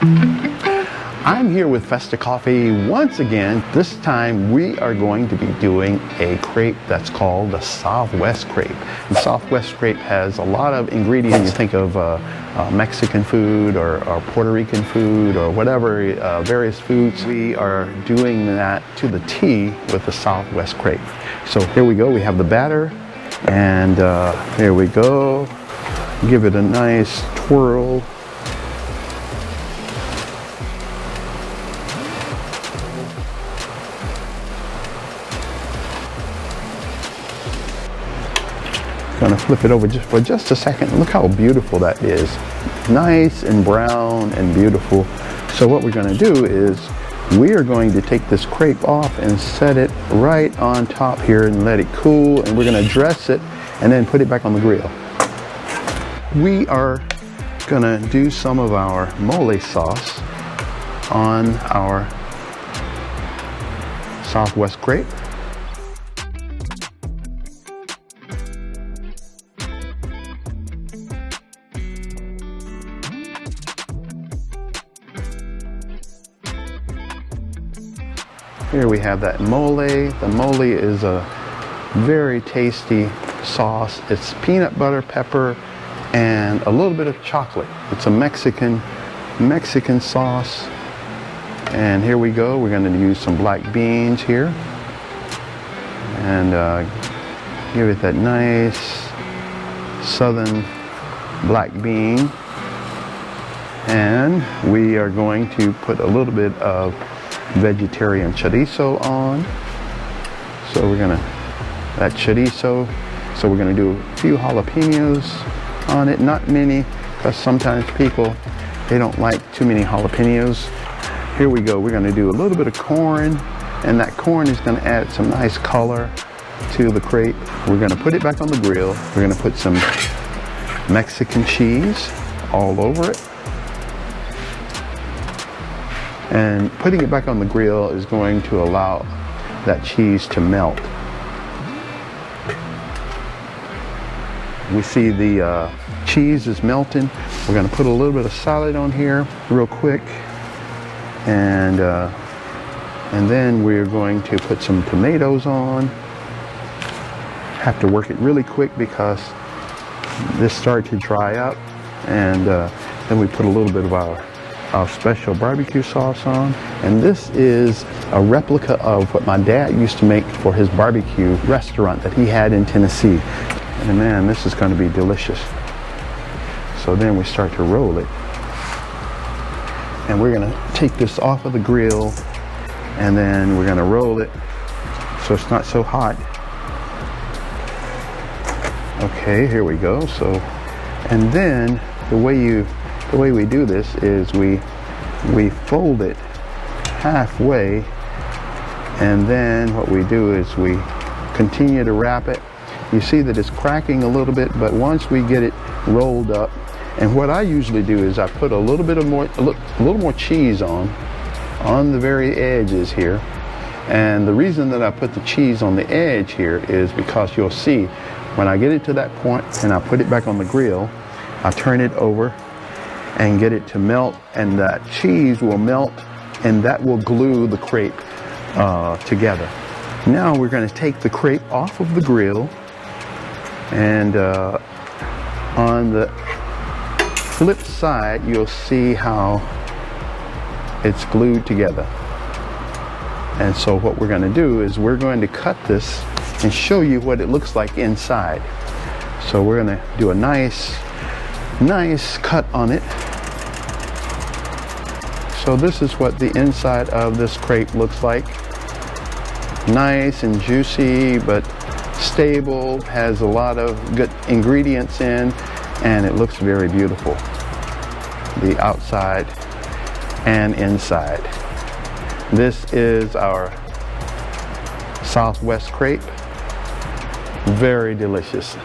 I'm here with Festa Coffee once again. This time we are going to be doing a crepe that's called the Southwest Crepe. The Southwest Crepe has a lot of ingredients. You think of Mexican food or Puerto Rican food or whatever, various foods. We are doing that to the T with the Southwest Crepe. So here we go. We have the batter, and here we go. Give it a nice twirl. Going to flip it over just for just a second. Look how beautiful that is. Nice and brown and beautiful. So what we're going to do is we are going to take this crepe off and set it right on top here and let it cool, and we're going to dress it and then put it back on the grill. We are going to do some of our mole sauce on our Southwest Crepe. Here we have that mole. The mole is a very tasty sauce. It's peanut butter, pepper, and a little bit of chocolate. It's a Mexican sauce. And here we go. We're going to use some black beans here. And give it that nice southern black bean. And we are going to put a little bit of vegetarian chorizo on. So we're gonna, that chorizo, so we're gonna do a few jalapenos on it, not many, because sometimes people, they don't like too many jalapenos. Here we go. We're gonna do a little bit of corn, and that corn is gonna add some nice color to the crepe. We're gonna put it back on the grill. We're gonna put some Mexican cheese all over it. And putting it back on the grill is going to allow that cheese to melt. We see the cheese is melting. We're going to put a little bit of salad on here real quick. And then we're going to put some tomatoes on. Have to work it really quick because this started to dry up. And then we put a little bit of our special barbecue sauce on. And this is a replica of what my dad used to make for his barbecue restaurant that he had in Tennessee. And man, this is going to be delicious. So then we start to roll it. And we're going to take this off of the grill, and then we're going to roll it so it's not so hot. Okay, here we go. So, and then the way we do this is we fold it halfway, and then what we do is we continue to wrap it. You see that it's cracking a little bit, but once we get it rolled up, and what I usually do is I put a little more cheese on the very edges here. And the reason that I put the cheese on the edge here is because you'll see when I get it to that point and I put it back on the grill, I turn it over and get it to melt, and that cheese will melt, and that will glue the crepe together. Now we're going to take the crepe off of the grill, and on the flip side you'll see how it's glued together. And so what we're going to do is we're going to cut this and show you what it looks like inside. So we're going to do a nice cut on it. So this is what the inside of this crepe looks like. Nice and juicy, but stable, has a lot of good ingredients in, and it looks very beautiful. The outside and inside. This is our Southwest Crepe. Very delicious.